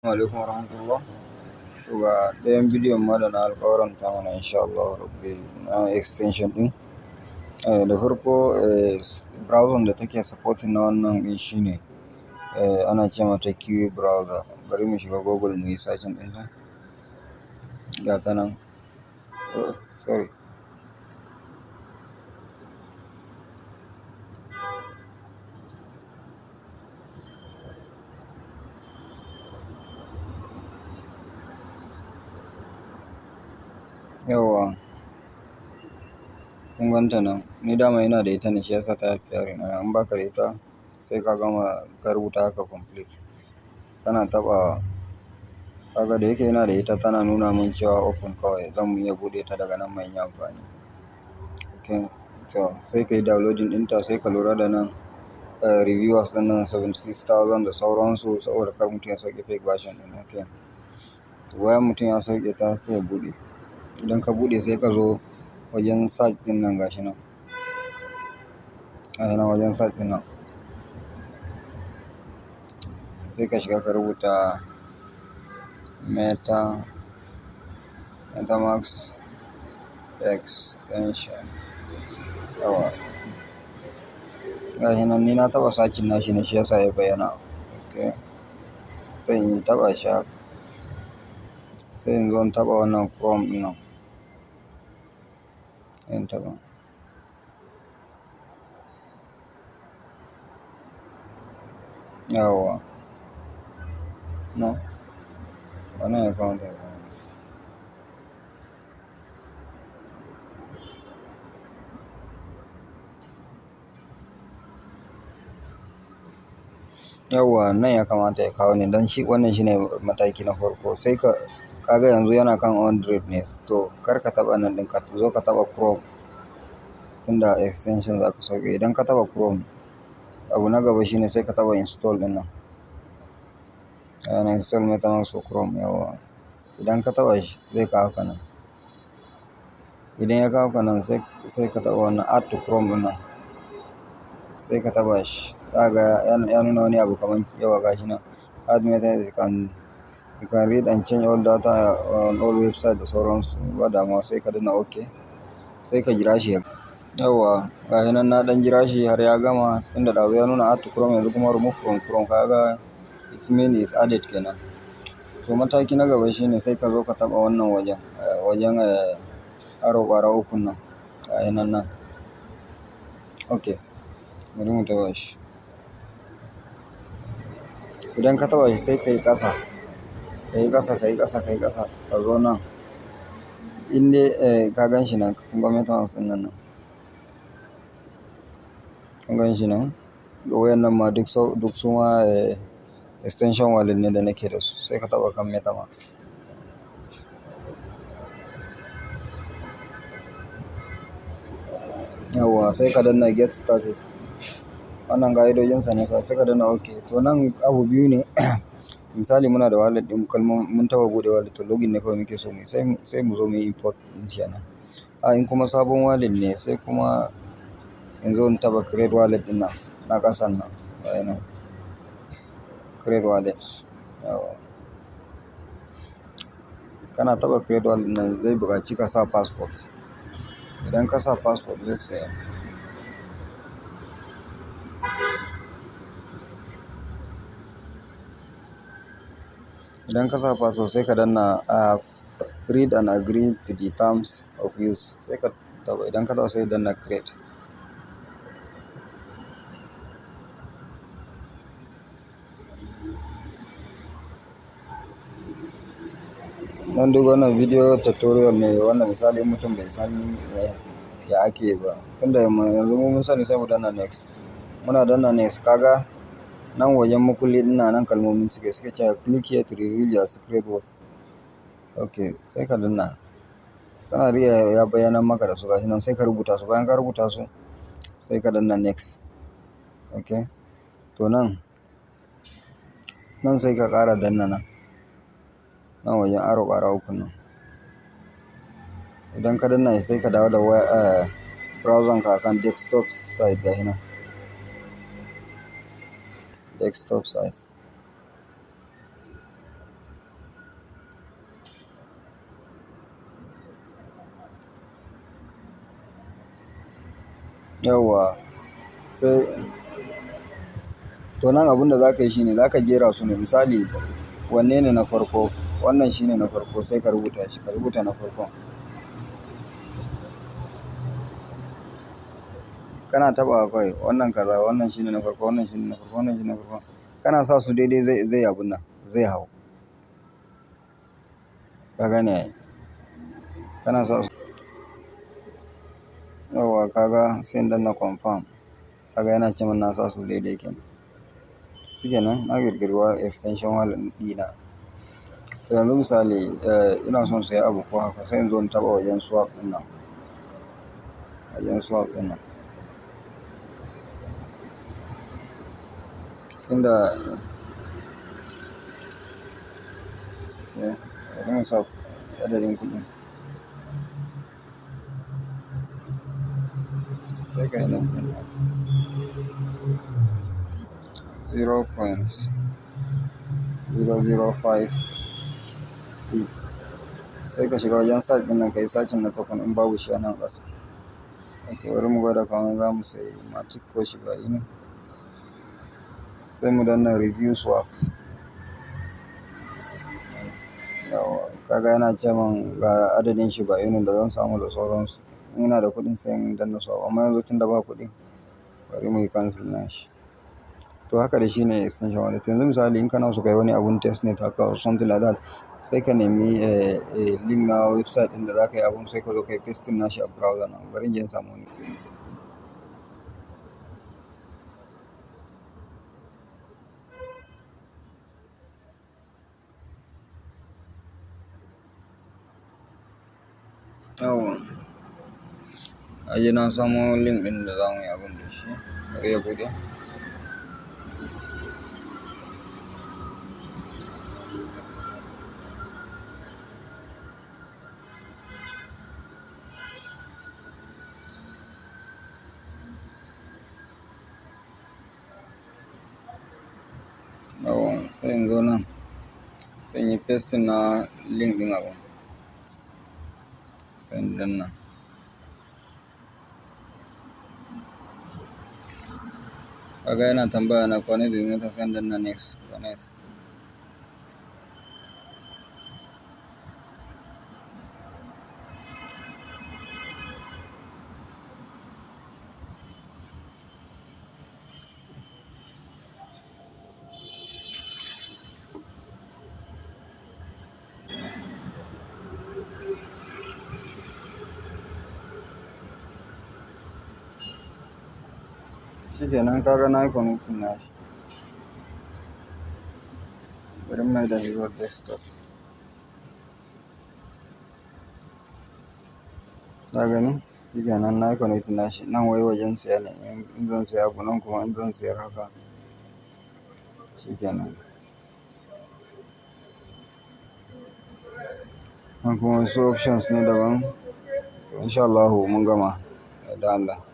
alaikum warahmatullah. To ga ɗayan bidiyon ma da na alƙawaranta mana insha Allah rabbi na extension ɗin. Da farko browser da take supporting na wannan ɗin shine ana ce mata Kiwi browser. Bari mu shiga Google mu yi searching ɗinta. Ga ta nan. Sorry. Yawwa. Kun ganta nan. Ni dama ina da ita ne shi yasa ta haifi yarena. In baka da ita sai ka gama ka rubuta haka complete. Kana taɓa kaga da yake ina da ita tana nuna min cewa open kawai zan iya buɗe ta daga nan mai yin amfani. Okay. To sai ka yi downloading ɗinta sai ka lura da nan reviewers ɗin nan 76,000 da sauransu saboda kar mutum ya sauke fake version ɗin. Okay. Bayan mutum ya sauke ta sai ya buɗe. Idan ka buɗe sai ka zo wajen search ɗin nan gashi nan. Gashi nan wajen search ɗin nan. Sai ka shiga ka rubuta MetaMask extension. Yawwa. Gashi nan ni na taɓa searching nashi ne shi yasa ya bayyana. Okay. Sai in taɓa shi haka. Sai in zo in taɓa wannan Chrome ɗin nan. In taɓa. Yawwa. No. Wannan ya kamata ya kawo. Yawwa nan ya kamata ya kawo ne don shi wannan shine mataki na farko. Sai kaga yanzu yana kan Android ne to kar ka taɓa nan ɗin ka zo ka taɓa Chrome tunda extension za ka sauke. Idan ka taɓa Chrome abu na gaba shine sai ka taɓa install ɗin nan. Yana install MetaMask for Chrome. Yawwa. Idan ka taɓa shi zai kawo ka nan. Idan ya kawo ka nan sai ka taɓa wannan add to Chrome ɗin nan. Sai ka taɓa shi. Kaga ya nuna wani abu kaman yawa gashi nan. Add method you can read and change all data on all website da sauransu. Ba damuwa sai ka danna OK. Sai ka jira shi. Yawwa. Gashi nan na ɗan jira shi har ya gama tunda ɗazu ya nuna add to Chrome yanzu kuma remove from Chrome. Kaga it means is added kenan. To mataki na gaba shine sai ka zo ka taɓa wannan wajen arrow ƙwara ukun nan. Gashi nan. Okay. Bari mu taɓa shi. Idan ka taɓa shi sai ka yi ƙasa. Ka yi ƙasa. Ka zo nan. In dai ka gan shi nan kun ga MetaMask ɗin nan. Kun gan shi nan. Wayan nan ma duk su ma extension wallet ne da nake da su. Sai ka taɓa kan MetaMask. Yawwa sai ka danna get started. Wannan ƙa'idojinsa ne kawai sai ka danna OK. To nan abu biyu ne. Misali muna da wallet ɗin mun taɓa buɗe wallet to login ne kawai muke so mu yi sai mu zo mu yi import ɗin shi nan. In kuma sabon wallet ne sai kuma in zo in taɓa create wallet ɗin nan na ƙasan nan. Gashi nan. Create wallet. Yawwa. Kana taɓa create wallet nan zai buƙaci ka sa passport. Idan ka sa passport zai saya. Idan ka sa passport sai ka danna read and agree to the terms of use. Sai ka taɓa. Idan ka taɓa sai danna create. Nan duk wannan video tutorial ne wannan misali mutum bai san ya ake ba. Tunda yanzu mun sani sai mu danna next. Muna danna next kaga nan wajen makulli ɗin nan kalmomin suke cewa click here to reveal your secret word. Okay. Sai ka danna. Kana riya ya bayyana maka da su gashi nan sai ka rubuta su. Bayan ka rubuta su sai ka danna next. Okay. To nan sai ka ƙara danna nan. Nan wajen arrow ƙwara ukun nan. Idan ka danna shi sai ka dawo da browser ka akan desktop site gashi nan. Desktop site. Yawwa sai to nan abun da za ka yi shine za ka jera su ne misali wanne ne na farko, wannan shine na farko sai ka rubuta shi, ka rubuta na farkon. Kana taɓawa kawai wannan kaza, wannan shine na farko, wannan shine na farko, wannan shine na farko. Kana sa su daidai zai abun nan zai hau. Ka gane ai. Kana sa su. Yawwa kaga sai in danna confirm. Kaga yana ce min na sa su daidai kenan. Shikenan na ƙirƙiri wa extension wallet ɗina. To yanzu misali ina son sayi abu ko haka sai in zo in taɓa wajen swap ɗin nan. Wajen swap ɗin nan. Inda bari mu sa adadin kuɗin. Sai ka yi nan ɗin nan. 0.005 bits. Sai ka shiga wajen search ɗin nan ka yi searching na token in babu shi a nan ƙasa. Ok bari mu gwada kamar za mu sayi matic ko Shiba Inu. Sai mu danna review swap. Yawwa kaga yana ce min ga adadin Shiba Inu da zan samu da sauransu. In ina da kuɗin sai in danna swap amma yanzu tunda ba kuɗi bari muyi cancel nashi. To haka dai shine extension wallet. Yanzu misali in kana so ka yi wani abun testnet haka or something like that sai ka nemi link na website ɗin da za ka yi abun sai ka zo ka yi pasting nashi a browser nan. Bari in je in samu wani. Yawwa. Aje na samo link ɗin da za mu yi abun da shi. Bari ya buɗe. Yawwa sai in zo nan. Sai in yi pasting na link ɗin abun. Sai in danna. Kaga yana tambaya na connect with meta sai in danna next connect. Shikenan kaga na yi connecting nashi. Bari in maida shi zuwa desktop. Ka gani? Shikenan na yi connecting nashi. Nan wai wajen siya ne in zan siya abu nan kuma in zan siyar haka. Shikenan. Nan kuma wasu options ne daban. To in sha Allahu mun gama. Da Allah.